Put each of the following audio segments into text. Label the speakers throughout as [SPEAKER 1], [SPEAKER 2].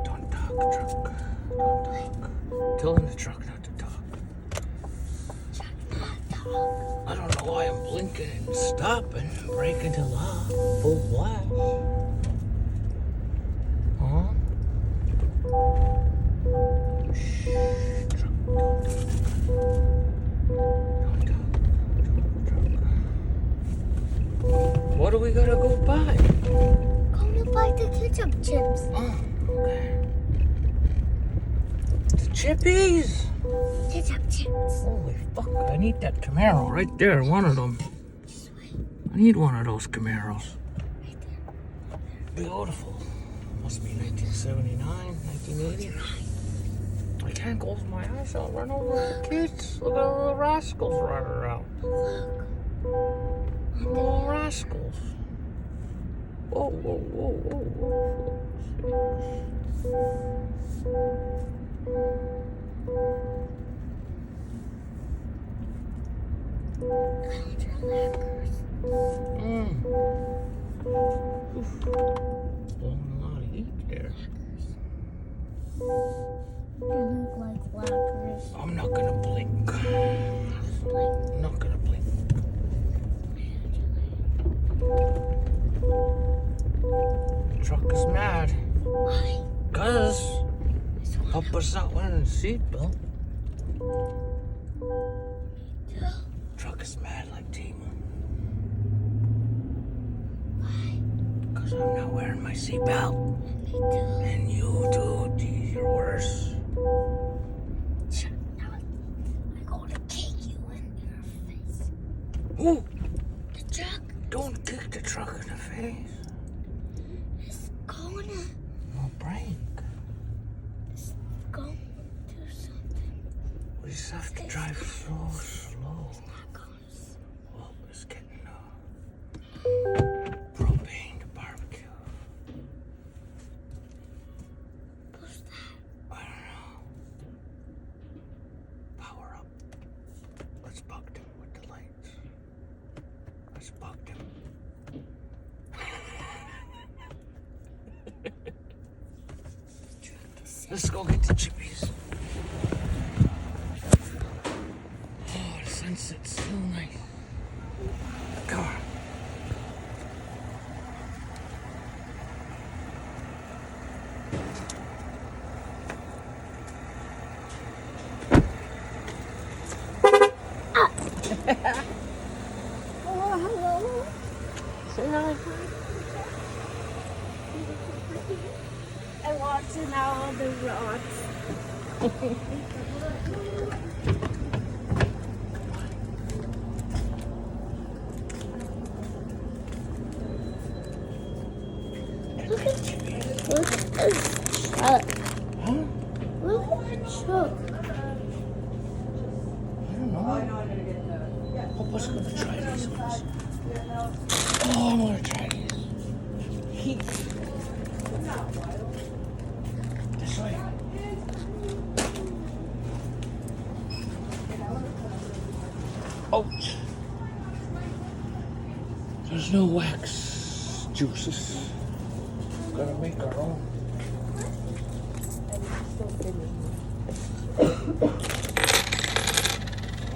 [SPEAKER 1] Don't talk, truck. Don't talk. Tell him the truck not to talk. I don't know why I'm blinking and stopping and braking to law. Full blast. Huh? Shh. Truck. Don't talk. What do we gotta go buy?
[SPEAKER 2] Gonna buy the ketchup chips.
[SPEAKER 1] Oh, okay. The chippies.
[SPEAKER 2] Ketchup chips.
[SPEAKER 1] Holy fuck, I need that Camaro right there, one of them. I need one of those Camaros. Beautiful. Must be 1979, 1980. I can't close my eyes. I'll run over the kids. Look at the little rascals running around. Little rascals. Whoa, whoa, whoa, whoa, Oof. Blowing a lot of heat there.
[SPEAKER 2] You look like Lakers.
[SPEAKER 1] I'm not gonna blink. I'm not gonna blink. The truck is mad.
[SPEAKER 2] Why?
[SPEAKER 1] Cause Papa's not wearing a seatbelt. Truck is mad like Tima.
[SPEAKER 2] Why?
[SPEAKER 1] Cause I'm not wearing my seatbelt.
[SPEAKER 2] Me too.
[SPEAKER 1] And you do, geez, you're worse.
[SPEAKER 2] Shut up. I'm going to kick you in your face.
[SPEAKER 1] Ooh,
[SPEAKER 2] The truck
[SPEAKER 1] don't kick the truck in the face.
[SPEAKER 2] is gonna
[SPEAKER 1] It's
[SPEAKER 2] going to do something.
[SPEAKER 1] We just have to drive so slow.
[SPEAKER 2] It's not going to.
[SPEAKER 1] Well, it's getting propane to barbecue.
[SPEAKER 2] What's that?
[SPEAKER 1] I don't know. Power up. Let's bug them with the lights. Let's bug them. Let's go get the chippies. Oh, the sunset's so nice. Come on.
[SPEAKER 2] Oh, hello.
[SPEAKER 1] Say hi.
[SPEAKER 2] I'm watching all the rocks. Look at this truck.
[SPEAKER 1] Huh?
[SPEAKER 2] Look at the truck.
[SPEAKER 1] I don't know. Papa's gonna try these ones. Oh, I'm gonna try these. Heat. This way. Ouch. There's no wax juices. Gotta make our own.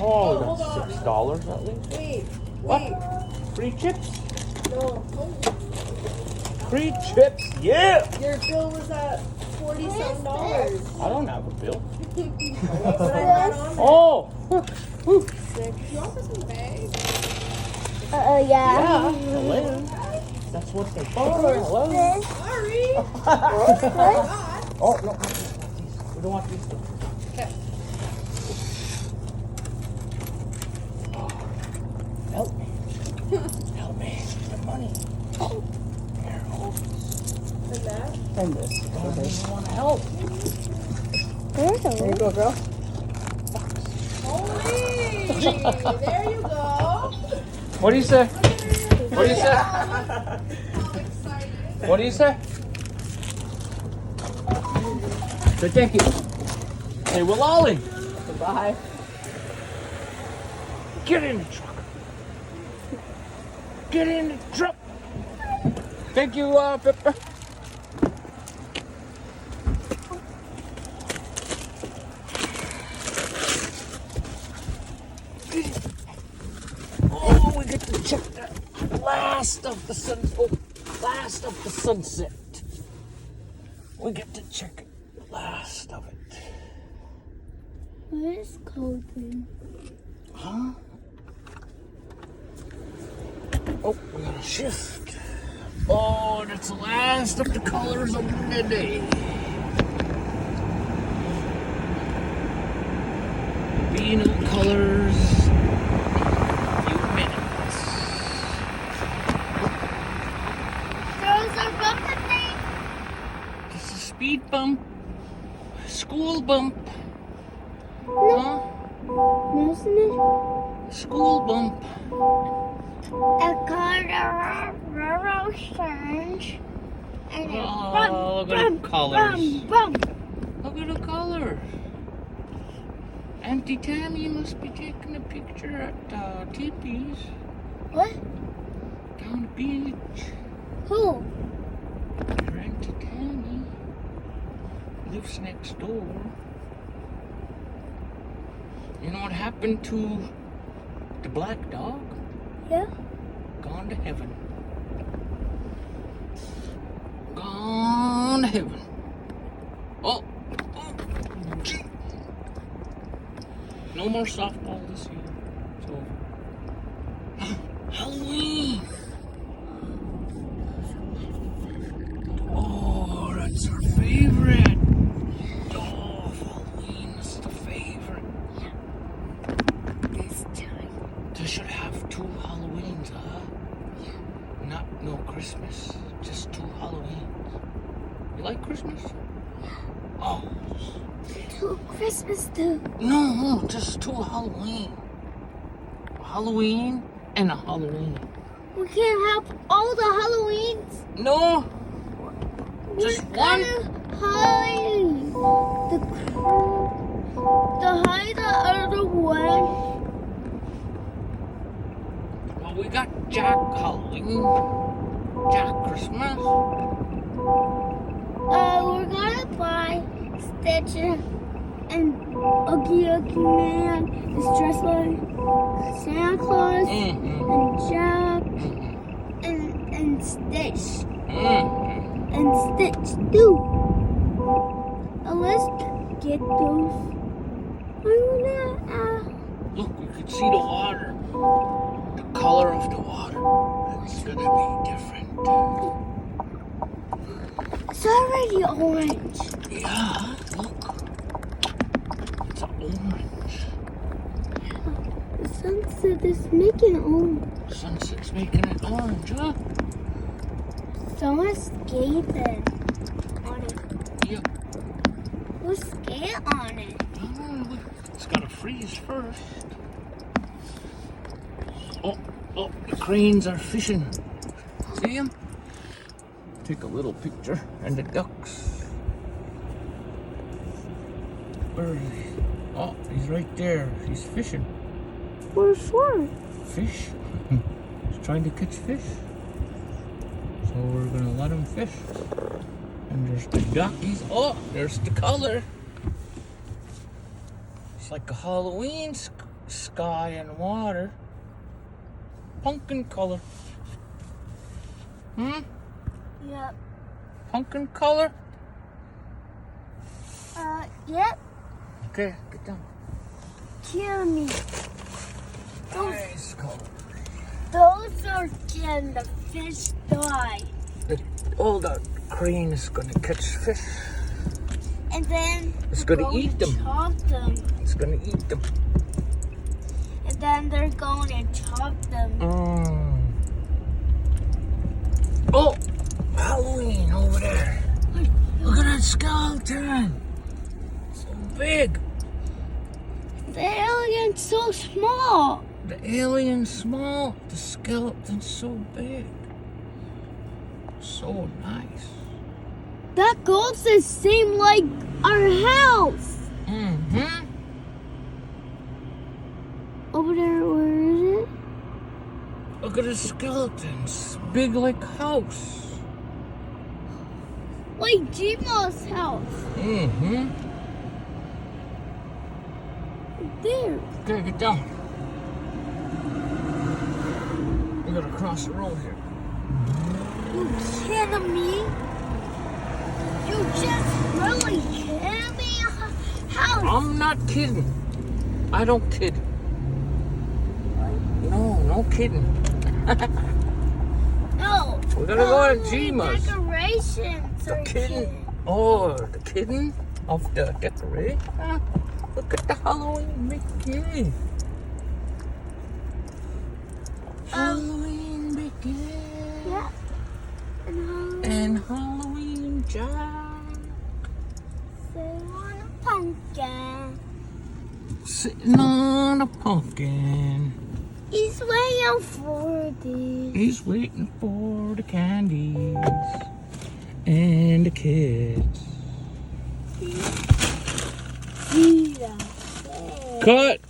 [SPEAKER 1] Oh, that's $6 at least.
[SPEAKER 3] Wait,
[SPEAKER 1] What?
[SPEAKER 3] wait.
[SPEAKER 1] Free chips?
[SPEAKER 3] No.
[SPEAKER 1] Free chips? Yeah!
[SPEAKER 3] Your bill was at $40-some.
[SPEAKER 1] I don't have a bill.
[SPEAKER 3] But I went on there.
[SPEAKER 1] Oh! Whew.
[SPEAKER 3] You want some bags?
[SPEAKER 2] Yeah.
[SPEAKER 1] Yeah, 11. That's what they for. 11.
[SPEAKER 3] Sorry.
[SPEAKER 1] Oh, no. We don't want these two.
[SPEAKER 3] Okay.
[SPEAKER 1] Help me. Help me. The money. Here, hold this.
[SPEAKER 3] And that?
[SPEAKER 1] And this. I don't even want to help.
[SPEAKER 2] There you
[SPEAKER 1] go, girl.
[SPEAKER 3] Holy! There you go.
[SPEAKER 1] What do you say? What do you say?
[SPEAKER 3] Excited.
[SPEAKER 1] What do you say? So thank you. Hey, we're lolling.
[SPEAKER 3] Bye.
[SPEAKER 1] Get in the truck. Get in the truck. Thank you, Pepper. the sun. Oh, last of the sunset. We get to check it. Last of it.
[SPEAKER 2] What is coloring?
[SPEAKER 1] Huh? Oh, we gotta shift. Oh, that's the last of the colors of the day. Beano colors. Few minutes.
[SPEAKER 2] Those are bumping thing.
[SPEAKER 1] It's a speed bump. School bump. Huh?
[SPEAKER 2] Isn't it?
[SPEAKER 1] School bump.
[SPEAKER 2] A color railroad change. And it
[SPEAKER 1] Oh, look at the colors.
[SPEAKER 2] bump.
[SPEAKER 1] Look at the colors. Auntie Tammy must be taking a picture at Teepees
[SPEAKER 2] What?
[SPEAKER 1] down the beach.
[SPEAKER 2] Who?
[SPEAKER 1] Your Auntie Tammy lives next door. You know what happened to the black dog?
[SPEAKER 2] Yeah.
[SPEAKER 1] Gone to heaven. Gone to heaven. Oh, gee. No more softball this year. It's over. Halloween. Oh, that's our favorite. Oh, Halloween is the favorite.
[SPEAKER 2] This time.
[SPEAKER 1] They should have 2 Halloweens, huh? Not no Christmas, just 2 Halloweens. You like Christmas? Oh,
[SPEAKER 2] To Christmas too.
[SPEAKER 1] no, just 2 Halloween. A Halloween and a Halloween.
[SPEAKER 2] We can't have all the Halloweens.
[SPEAKER 1] No, just
[SPEAKER 2] We
[SPEAKER 1] one.
[SPEAKER 2] gotta hide the hide the other one.
[SPEAKER 1] Well, we got Jack Halloween, Jack Christmas.
[SPEAKER 2] We're gonna buy Stitcher and Oogie Oogie Man is dressed like Santa Claus
[SPEAKER 1] Mm-hmm.
[SPEAKER 2] and Jack and Stitch
[SPEAKER 1] Mm-hmm.
[SPEAKER 2] and Stitch too. Let's get those.
[SPEAKER 1] Look, we can see the water. The color of the water. It's gonna be different.
[SPEAKER 2] It's already orange.
[SPEAKER 1] Yeah, look. It's orange.
[SPEAKER 2] The sunset is making orange.
[SPEAKER 1] Sunset's making it orange, huh?
[SPEAKER 2] Someone skated on it.
[SPEAKER 1] Yep.
[SPEAKER 2] Who skate on it?
[SPEAKER 1] It's gotta freeze first. Oh, the cranes are fishing. See him? Take a little picture. And the ducks. Where is he? Oh, he's right there. He's fishing.
[SPEAKER 2] Where's one?
[SPEAKER 1] Fish? He's trying to catch fish. So we're gonna let him fish. And there's the duckies. Oh, there's the color. It's like a Halloween sky and water. Pumpkin color.
[SPEAKER 2] Yep.
[SPEAKER 1] Pumpkin color?
[SPEAKER 2] Yep.
[SPEAKER 1] Okay, get down.
[SPEAKER 2] Kill me.
[SPEAKER 1] Nice color.
[SPEAKER 2] Those are can the fish die.
[SPEAKER 1] Oh, the crane is gonna catch fish.
[SPEAKER 2] And then
[SPEAKER 1] It's
[SPEAKER 2] they're
[SPEAKER 1] gonna eat them.
[SPEAKER 2] Chop them.
[SPEAKER 1] It's gonna eat them.
[SPEAKER 2] And then they're going to chop them.
[SPEAKER 1] Oh, Halloween over there. Look at that skeleton. So big.
[SPEAKER 2] The alien's so small.
[SPEAKER 1] The alien's small. The skeleton's so big. So nice.
[SPEAKER 2] That ghost is same like our house.
[SPEAKER 1] Mm-hmm.
[SPEAKER 2] Over there, where is it?
[SPEAKER 1] Look at the skeletons. Big like a house.
[SPEAKER 2] Like Gmo's house.
[SPEAKER 1] Mm-hmm.
[SPEAKER 2] There.
[SPEAKER 1] Okay, get down. We gotta cross the road here.
[SPEAKER 2] You kidding me? You just really kidding me? How?
[SPEAKER 1] I'm not kidding. I don't kid. No kidding.
[SPEAKER 2] No.
[SPEAKER 1] We're gonna go to
[SPEAKER 2] Halloween
[SPEAKER 1] Jima's.
[SPEAKER 2] Decorations
[SPEAKER 1] The
[SPEAKER 2] are
[SPEAKER 1] kidding. Oh, the kidding of the decoration. Look at the Halloween Mickey. Halloween Mickey.
[SPEAKER 2] Yeah.
[SPEAKER 1] And Halloween Jack.
[SPEAKER 2] Sitting on a pumpkin.
[SPEAKER 1] Sitting on a pumpkin.
[SPEAKER 2] He's waiting for this.
[SPEAKER 1] He's waiting for the candies and the kids.
[SPEAKER 2] Yeah.
[SPEAKER 1] Cut!